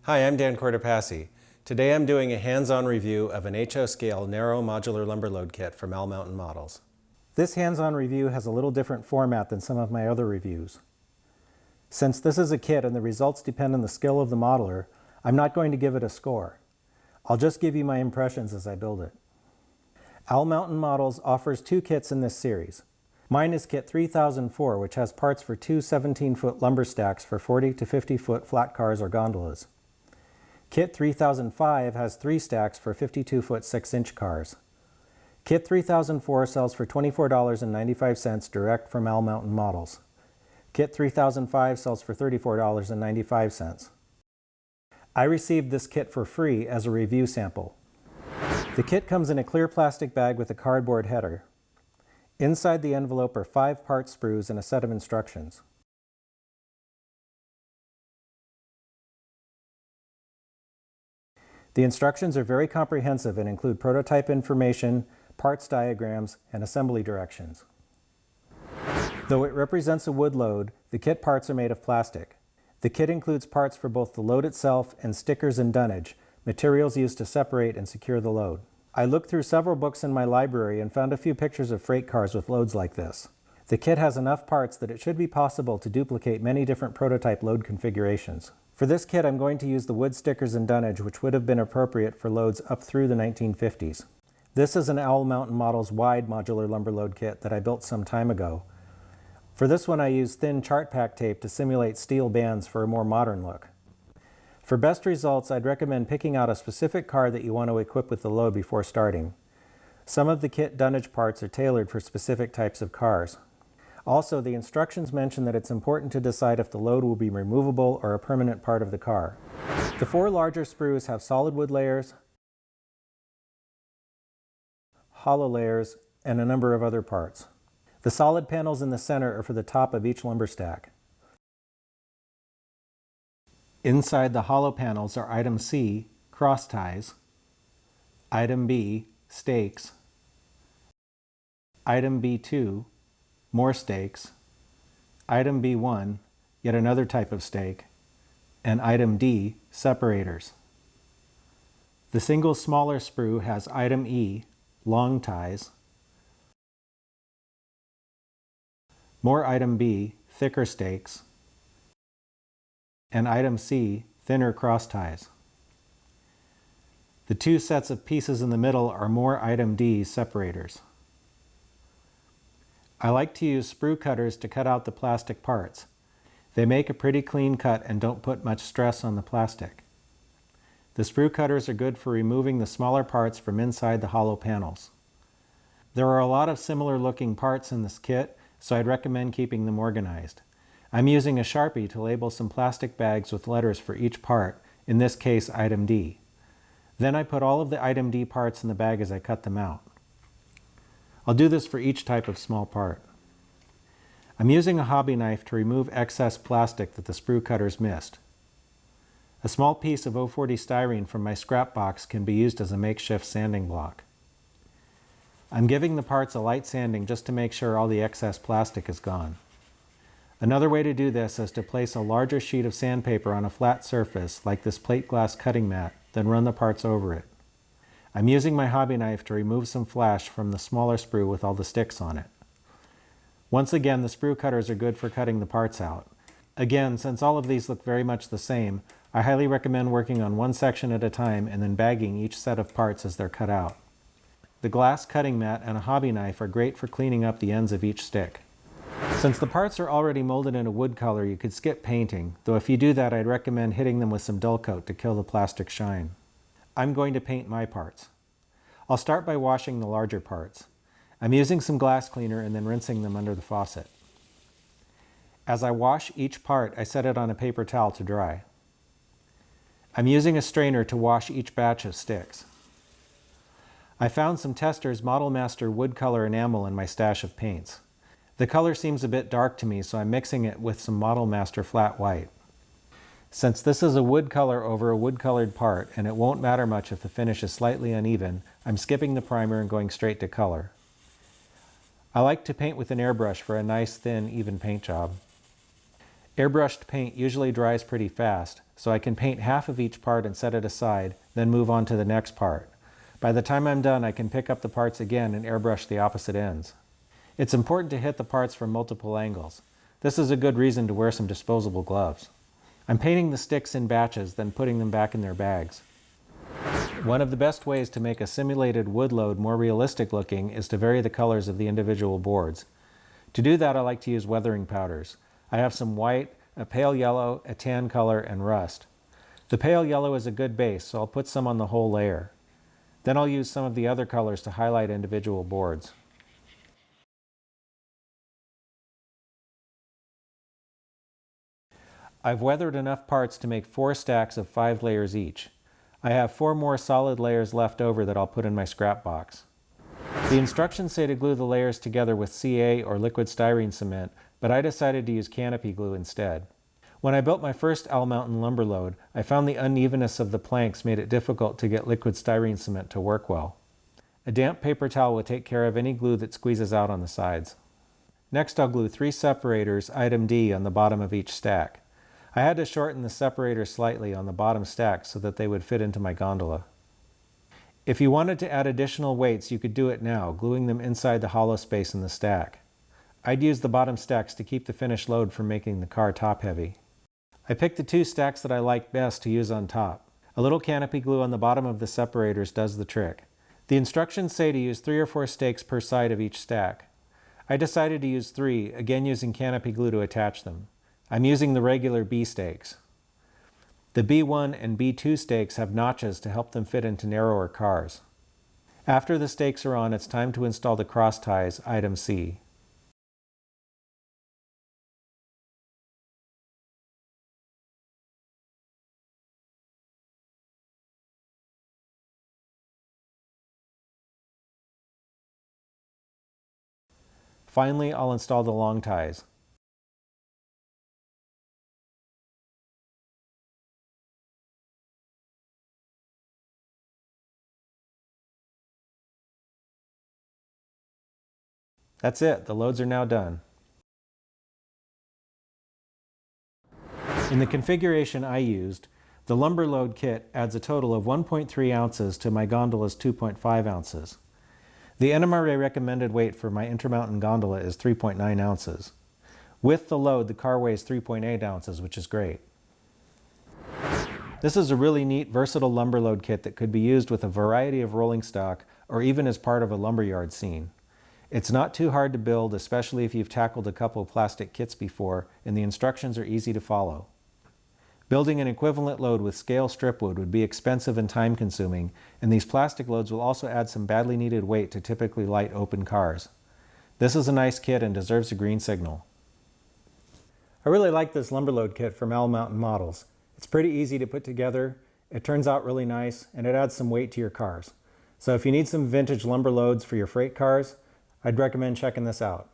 Hi, I'm Dan Cortopassi. Today I'm doing a hands-on review of an HO scale narrow modular lumber load kit from Owl Mountain Models. This hands-on review has a little different format than some of my other reviews. Since this is a kit and the results depend on the skill of the modeler, I'm not going to give it a score. I'll just give you my impressions as I build it. Owl Mountain Models offers two kits in this series. Mine is kit 3004, which has parts for two 17-foot lumber stacks for 40 to 50-foot flat cars or gondolas. Kit 3005 has three stacks for 52-foot 6-inch cars. Kit 3004 sells for $24.95 direct from Owl Mountain Models. Kit 3005 sells for $34.95. I received this kit for free as a review sample. The kit comes in a clear plastic bag with a cardboard header. Inside the envelope are 5 part sprues and a set of instructions. The instructions are very comprehensive and include prototype information, parts diagrams, and assembly directions. Though it represents a wood load, the kit parts are made of plastic. The kit includes parts for both the load itself and stickers and dunnage, materials used to separate and secure the load. I looked through several books in my library and found a few pictures of freight cars with loads like this. The kit has enough parts that it should be possible to duplicate many different prototype load configurations. For this kit, I'm going to use the wood stickers and dunnage, which would have been appropriate for loads up through the 1950s. This is an Owl Mountain Models wide modular lumber load kit that I built some time ago. For this one, I used thin chart pack tape to simulate steel bands for a more modern look. For best results, I'd recommend picking out a specific car that you want to equip with the load before starting. Some of the kit dunnage parts are tailored for specific types of cars. Also, the instructions mention that it's important to decide if the load will be removable or a permanent part of the car. The 4 larger sprues have solid wood layers, hollow layers, and a number of other parts. The solid panels in the center are for the top of each lumber stack. Inside the hollow panels are Item C, cross ties, Item B, stakes, Item B2, more stakes, Item B1, yet another type of stake, and Item D, separators. The single smaller sprue has Item E, long ties, more Item B, thicker stakes, and Item C, thinner cross ties. The 2 sets of pieces in the middle are more Item D, separators. I like to use sprue cutters to cut out the plastic parts. They make a pretty clean cut and don't put much stress on the plastic. The sprue cutters are good for removing the smaller parts from inside the hollow panels. There are a lot of similar looking parts in this kit, so I'd recommend keeping them organized. I'm using a Sharpie to label some plastic bags with letters for each part, in this case Item D. Then I put all of the Item D parts in the bag as I cut them out. I'll do this for each type of small part. I'm using a hobby knife to remove excess plastic that the sprue cutters missed. A small piece of 040 styrene from my scrap box can be used as a makeshift sanding block. I'm giving the parts a light sanding just to make sure all the excess plastic is gone. Another way to do this is to place a larger sheet of sandpaper on a flat surface like this plate glass cutting mat, then run the parts over it. I'm using my hobby knife to remove some flash from the smaller sprue with all the sticks on it. Once again, the sprue cutters are good for cutting the parts out. Again, since all of these look very much the same, I highly recommend working on one section at a time and then bagging each set of parts as they're cut out. The glass cutting mat and a hobby knife are great for cleaning up the ends of each stick. Since the parts are already molded in a wood color, you could skip painting, though if you do that, I'd recommend hitting them with some dull coat to kill the plastic shine. I'm going to paint my parts. I'll start by washing the larger parts. I'm using some glass cleaner and then rinsing them under the faucet. As I wash each part, I set it on a paper towel to dry. I'm using a strainer to wash each batch of sticks. I found some Testors Model Master wood color enamel in my stash of paints. The color seems a bit dark to me, so I'm mixing it with some Model Master flat white. Since this is a wood color over a wood colored part, and it won't matter much if the finish is slightly uneven, I'm skipping the primer and going straight to color. I like to paint with an airbrush for a nice, thin, even paint job. Airbrushed paint usually dries pretty fast, so I can paint half of each part and set it aside, then move on to the next part. By the time I'm done, I can pick up the parts again and airbrush the opposite ends. It's important to hit the parts from multiple angles. This is a good reason to wear some disposable gloves. I'm painting the sticks in batches, then putting them back in their bags. One of the best ways to make a simulated wood load more realistic looking is to vary the colors of the individual boards. To do that, I like to use weathering powders. I have some white, a pale yellow, a tan color, and rust. The pale yellow is a good base, so I'll put some on the whole layer. Then I'll use some of the other colors to highlight individual boards. I've weathered enough parts to make 4 stacks of 5 layers each. I have 4 more solid layers left over that I'll put in my scrap box. The instructions say to glue the layers together with CA or liquid styrene cement, but I decided to use canopy glue instead. When I built my first Owl Mountain lumber load, I found the unevenness of the planks made it difficult to get liquid styrene cement to work well. A damp paper towel will take care of any glue that squeezes out on the sides. Next, I'll glue 3 separators, item D, on the bottom of each stack. I had to shorten the separators slightly on the bottom stack so that they would fit into my gondola. If you wanted to add additional weights, you could do it now, gluing them inside the hollow space in the stack. I'd use the bottom stacks to keep the finished load from making the car top-heavy. I picked the 2 stacks that I like best to use on top. A little canopy glue on the bottom of the separators does the trick. The instructions say to use 3 or 4 stakes per side of each stack. I decided to use 3, again using canopy glue to attach them. I'm using the regular B stakes. The B1 and B2 stakes have notches to help them fit into narrower cars. After the stakes are on, it's time to install the cross ties, item C. Finally, I'll install the long ties. That's it, the loads are now done. In the configuration I used, the lumber load kit adds a total of 1.3 ounces to my gondola's 2.5 ounces. The NMRA recommended weight for my Intermountain gondola is 3.9 ounces. With the load, the car weighs 3.8 ounces, which is great. This is a really neat, versatile lumber load kit that could be used with a variety of rolling stock or even as part of a lumberyard scene. It's not too hard to build, especially if you've tackled a couple of plastic kits before, and the instructions are easy to follow. Building an equivalent load with scale strip wood would be expensive and time-consuming, and these plastic loads will also add some badly needed weight to typically light open cars. This is a nice kit and deserves a green signal. I really like this lumber load kit from Owl Mountain Models. It's pretty easy to put together, it turns out really nice, and it adds some weight to your cars. So if you need some vintage lumber loads for your freight cars, I'd recommend checking this out.